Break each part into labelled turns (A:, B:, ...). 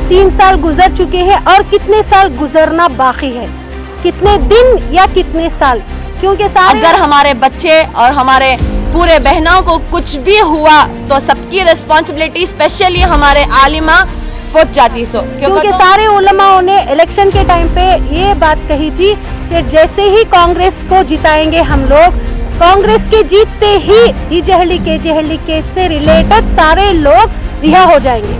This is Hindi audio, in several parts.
A: 3 साल गुजर चुके हैं और कितने साल गुजरना बाकी है, कितने दिन या कितने साल, क्योंकि
B: अगर हमारे बच्चे और हमारे पूरे बहनों को कुछ भी हुआ तो सबकी रिस्पॉन्सिबिलिटी स्पेशली हमारे आलिमा पहुंच जाती।
A: क्योंकि सारे उलमाओं ने इलेक्शन के टाइम पे ये बात कही थी कि जैसे ही कांग्रेस को जिताएंगे हम लोग, कांग्रेस के जीतते ही डीजे केजे केस से रिलेटेड सारे लोग रिहा हो जाएंगे,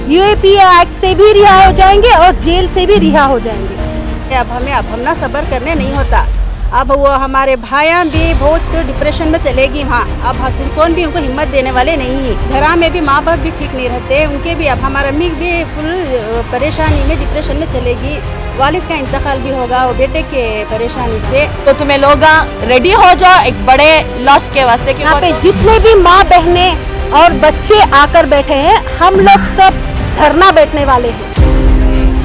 A: यूएपी एक्ट से भी रिहा हो जाएंगे और जेल से भी रिहा हो जाएंगे।
C: अब हमें ना सब्र करने नहीं होता। अब वो हमारे भाइयाँ भी बहुत डिप्रेशन में चलेगी वहाँ। अब कौन भी उनको हिम्मत देने वाले नहीं है। घर में भी माँ बाप भी ठीक नहीं रहते उनके भी। अब हमारा अम्मी भी फुल परेशानी में डिप्रेशन में चलेगी। वालिद का इंतकाल भी होगा वो बेटे के परेशानी से।
B: तो तुम्हें लोग रेडी हो जाओ एक बड़े लॉस के वास्ते।
A: यहाँ पे जितने भी माँ बहने और बच्चे आकर बैठे हैं, हम लोग सब धरना बैठने वाले हैं।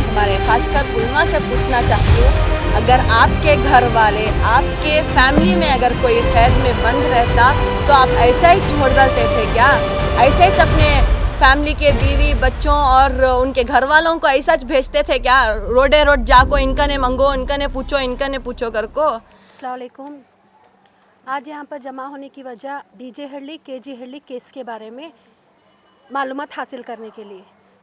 B: हमारे खासकर उलमा से पूछना चाहती हूँ, अगर आपके घर वाले आपके फैमिली में अगर कोई कैद में बंद रहता तो आप ऐसा ही छोड़ देते थे क्या? ऐसे ही अपने फैमिली के बीवी बच्चों और उनके घर वालों को ऐसा भेजते थे क्या? रोडे रोड जाको इनका ने मंगो, इनका ने पूछो कर को।
A: अस्सलाम वालेकुम। आज यहाँ पर जमा होने की वजह डीजे हल्ली केजे हल्ली केस के बारे में मालूमात हासिल करने के लिए,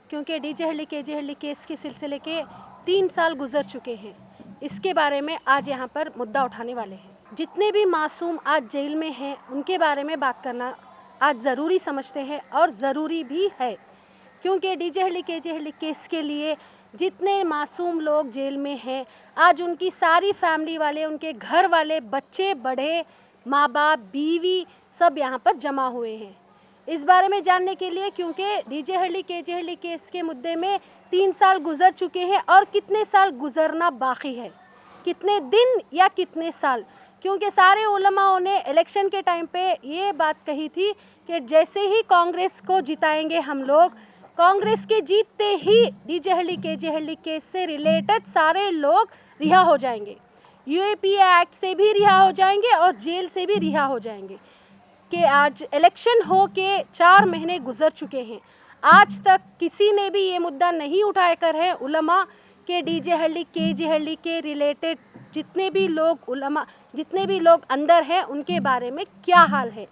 A: क्योंकि डीजे हल्ली केजे हल्ली केस के सिलसिले के 3 साल गुजर चुके हैं। इसके बारे में आज यहाँ पर मुद्दा उठाने वाले हैं। जितने भी मासूम आज जेल में हैं उनके बारे में बात करना आज ज़रूरी समझते हैं और ज़रूरी भी है, क्योंकि डीजे हल्ली केजे हल्ली केस के लिए जितने मासूम लोग जेल में हैं, आज उनकी सारी फैमिली वाले, उनके घर वाले, बच्चे बड़े, माँ बाप, बीवी सब यहाँ पर जमा हुए हैं इस बारे में जानने के लिए, क्योंकि डीजे हल्ली केजे हल्ली केस के मुद्दे में 3 साल गुजर चुके हैं और कितने साल गुजरना बाकी है, कितने दिन या कितने साल, क्योंकि सारे उलमाओं ने इलेक्शन के टाइम पे ये बात कही थी कि जैसे ही कांग्रेस को जिताएंगे हम लोग, कांग्रेस के जीतते ही डीजे हल्ली केजे हल्ली केस से रिलेटेड सारे लोग रिहा हो जाएंगे, यूएपी एक्ट से भी रिहा हो जाएंगे और जेल से भी रिहा हो जाएंगे। कि आज इलेक्शन हो के 4 महीने गुजर चुके हैं, आज तक किसी ने भी ये मुद्दा नहीं उठाया कर है उलमा के डीजे हल्ली केजे हल्ली के रिलेटेड जितने भी लोग उलमा, जितने भी लोग अंदर हैं उनके बारे में क्या हाल है,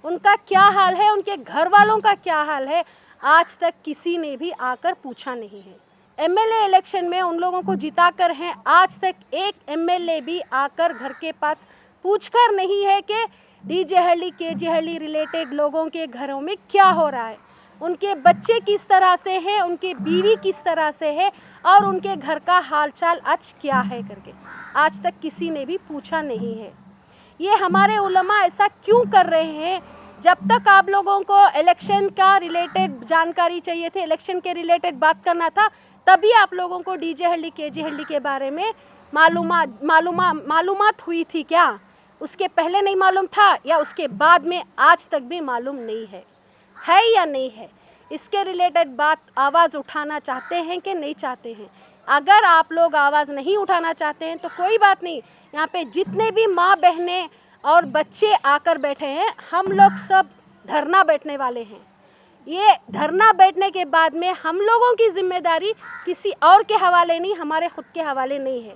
A: उनका क्या हाल है, उनके घर वालों का क्या हाल है, आज तक किसी ने भी आकर पूछा नहीं है। एमएलए इलेक्शन में उन लोगों को जिता कर हैं, आज तक एक एमएलए भी आकर घर के पास पूछकर नहीं है कि डीजे हल्ली केजे हल्ली रिलेटेड लोगों के घरों में क्या हो रहा है, उनके बच्चे किस तरह से हैं, उनके बीवी किस तरह से है और उनके घर का हालचाल आज क्या है करके आज तक किसी ने भी पूछा नहीं है। ये हमारे उलमा ऐसा क्यों कर रहे हैं? जब तक आप लोगों को इलेक्शन का रिलेटेड जानकारी चाहिए थे, इलेक्शन के रिलेटेड बात करना था, तभी आप लोगों को डीजे हल्ली केजे हल्ली के बारे में मालूमात हुई थी क्या? उसके पहले नहीं मालूम था या उसके बाद में आज तक भी मालूम नहीं है या नहीं है? इसके रिलेटेड बात आवाज़ उठाना चाहते हैं कि नहीं चाहते हैं? अगर आप लोग आवाज़ नहीं उठाना चाहते हैं तो कोई बात नहीं, यहाँ पे जितने भी माँ बहनें और बच्चे आकर बैठे हैं, हम लोग सब धरना बैठने वाले हैं। ये धरना बैठने के बाद में हम लोगों की जिम्मेदारी किसी और के हवाले नहीं, हमारे खुद के हवाले नहीं है,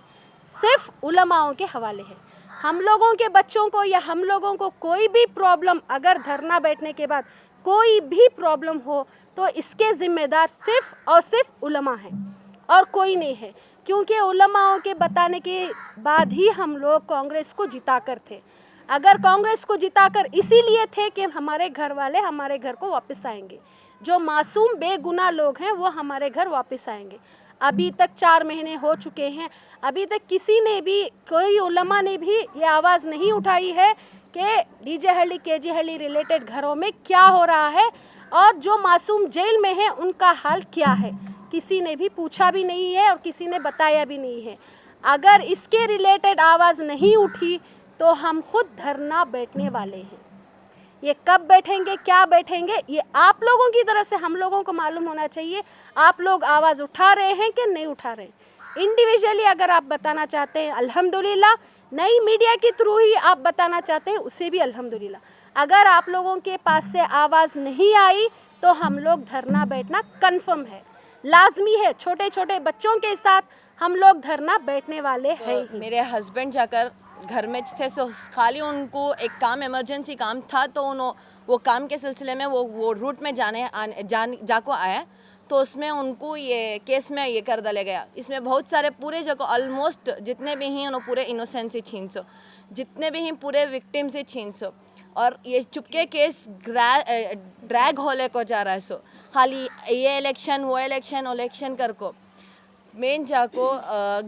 A: सिर्फ उलमाओं के हवाले है। हम लोगों के बच्चों को या हम लोगों को कोई भी प्रॉब्लम, अगर धरना बैठने के बाद कोई भी प्रॉब्लम हो तो इसके ज़िम्मेदार सिर्फ और सिर्फ उलमा हैं और कोई नहीं है, क्योंकि उलमाओं के बताने के बाद ही हम लोग कांग्रेस को जिता कर थे। अगर कांग्रेस को जिता कर इसीलिए थे कि हमारे घर वाले हमारे घर को वापस आएंगे, जो मासूम बेगुनाह लोग हैं वो हमारे घर वापस आएंगे। अभी तक 4 महीने हो चुके हैं, अभी तक किसी ने भी, कोई उलमा ने भी ये आवाज़ नहीं उठाई है कि डीजे हल्ली केजे हल्ली रिलेटेड घरों में क्या हो रहा है और जो मासूम जेल में हैं उनका हाल क्या है। किसी ने भी पूछा भी नहीं है और किसी ने बताया भी नहीं है। अगर इसके रिलेटेड आवाज़ नहीं उठी तो हम खुद धरना बैठने वाले हैं। ये कब बैठेंगे, क्या बैठेंगे, ये आप लोगों की तरफ से हम लोगों को मालूम होना चाहिए। आप लोग आवाज़ उठा रहे हैं कि नहीं उठा रहे? इंडिविजुअली अगर आप बताना चाहते हैं अल्हम्दुलिल्लाह, नई मीडिया के थ्रू ही आप बताना चाहते हैं उससे भी अल्हम्दुलिल्लाह। अगर आप लोगों के पास से आवाज़ नहीं आई तो हम लोग धरना बैठना कन्फर्म है। लाजमी है, छोटे छोटे बच्चों के साथ हम लोग धरना बैठने वाले हैं ही।
B: मेरे हस्बैंड जाकर घर में थे, सो खाली उनको एक काम इमरजेंसी काम था, तो वो काम के सिलसिले में वो रूट में जाको आए, तो उसमें उनको ये केस में ये कर डाला गया। इसमें बहुत सारे पूरे जो ऑलमोस्ट जितने भी हैं उन्होंने पूरे इनोसेंस ही छीन सो, जितने भी हैं पूरे विक्टिम्स ही छीन सो, और ये चुपके केस ड्रैग होले को जा रहा है। सो खाली ये इलेक्शन वो इलेक्शन कर को मेन जाको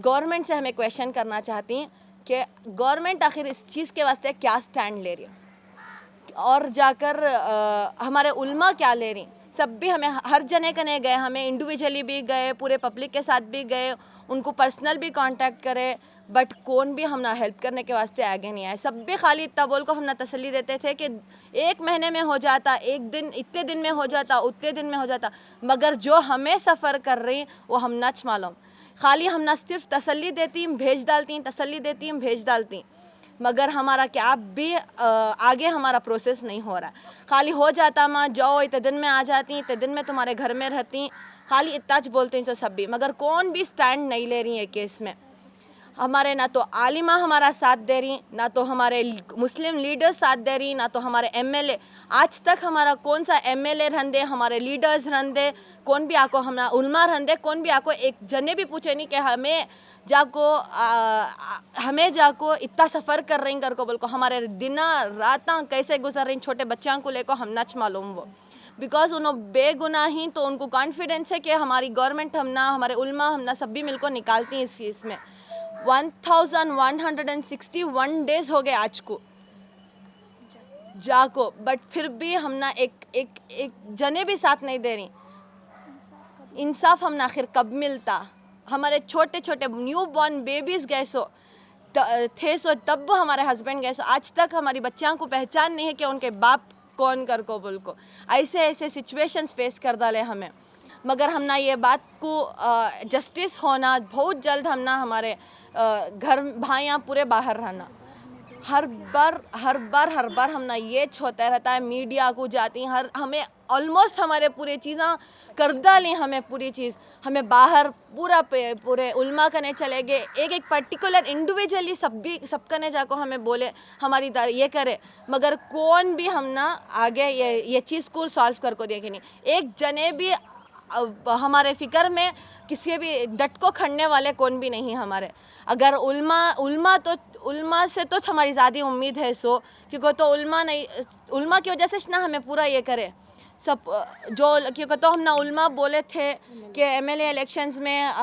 B: गवर्नमेंट से हमें क्वेश्चन करना चाहती हैं कि गवर्नमेंट आखिर इस चीज़ के वास्ते क्या स्टैंड ले रही है, और जाकर हमारे उल्मा क्या ले रही। सब भी हमें हर जने कने गए, हमें इंडिविजुअली भी गए, पूरे पब्लिक के साथ भी गए, उनको पर्सनल भी कांटेक्ट करे, बट कौन भी हम ना हेल्प करने के वास्ते आगे नहीं आए। सब भी खाली इतना बोल को हम ना तसल्ली देते थे कि 1 महीने में हो जाता, 1 दिन इतने दिन में हो जाता, उतने दिन में हो जाता, मगर जो हमें सफ़र कर रही वो हम नच मालूम। खाली हम ना सिर्फ तसल्ली देती भेज डालती, तसल्ली देती भेज डालती, मगर हमारा क्या भी आगे हमारा प्रोसेस नहीं हो रहा। खाली हो जाता माँ जाओ इतने दिन में आ जाती, इतने दिन में तुम्हारे घर में रहती, खाली इतना बोलते हैं जो सब भी, मगर कौन भी स्टैंड नहीं ले रही है केस में। हमारे ना तो आलिमा हमारा साथ दे रही, ना तो हमारे मुस्लिम लीडर्स साथ दे रही, ना तो हमारे एमएलए। आज तक हमारा कौन सा एमएलए रहंदे, हमारे लीडर्स रहंदे, कौन भी आको हमारा उल्मा रहंदे, कौन भी आको एक जने भी पूछे नहीं कि हमें जाको इतना सफ़र कर रही कर को बोल को, हमारे दिन रात कैसे गुजर रही छोटे बच्चों को लेकर हम नच मालूम वो, बिकॉज उन्होंने बेगुनाही, तो उनको कॉन्फिडेंस है कि हमारी गवर्नमेंट हमना हमारे उल्मा हमना सब भी मिलकर निकालती हैं इस चीज़ में। 1161 डेज हो गए आज को जाको, बट फिर भी हम ना एक जने भी साथ नहीं दे रही। इंसाफ हम ना आखिर कब मिलता। हमारे छोटे छोटे न्यू बॉर्न बेबीज़ गए थे सो तब हमारे हस्बैंड गए सो, आज तक हमारी बच्चियों को पहचान नहीं है कि उनके बाप कौन कर को बोल को। ऐसे सिचुएशंस फेस कर डाले हमें, मगर हम ना ये बात को जस्टिस होना बहुत जल्द, हम ना हमारे घर भाइयाँ पूरे बाहर रहना। हर बार हम ना ये होता रहता है, मीडिया को जाती हमें ऑलमोस्ट हमारे पूरे चीज़ें कर डाली, हमें पूरी चीज़ हमें बाहर पूरे उल्मा करने चले गए, एक पर्टिकुलर इंडिविजुअली सब करने जाको हमें बोले हमारी ये करे, मगर कौन भी हम ना आगे ये चीज़ को सॉल्व कर को देखे नहीं। एक जने भी हमारे फ़िक्र में किसी भी डट को खड़ने वाले कौन भी नहीं हमारे। अगर उल्मा से तो हमारी ज़्यादा उम्मीद है सो, क्योंकि तो उल्मा की वजह से ना हमें पूरा ये करे सब जो, क्योंकि तो हम ना उल्मा बोले थे कि एमएलए इलेक्शंस में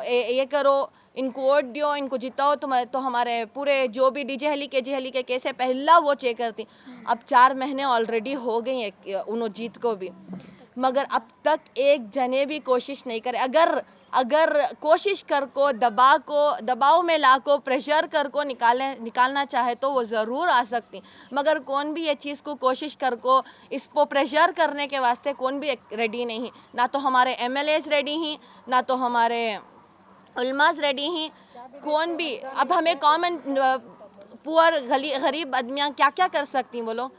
B: ये करो, इनको वोट दियो, इनको जिताओ, तो हमारे पूरे जो भी डीजे हली के केस है पहला वो चेक करती। अब 4 महीने ऑलरेडी हो गए हैं उन्होंने जीत को भी, मगर अब तक एक जने भी कोशिश नहीं करे। अगर कोशिश कर को दबाव में ला को प्रेशर कर को निकालना चाहे तो वो ज़रूर आ सकती, मगर कौन भी ये चीज़ को कोशिश कर को इसको प्रेशर करने के वास्ते कौन भी रेडी नहीं। ना तो हमारे एमएलएस रेडी हैं, ना तो हमारे उल्मास रेडी हैं, कौन भी। अब हमें कॉमन पुअर गरीब आदमियाँ क्या क्या कर सकती बोलो।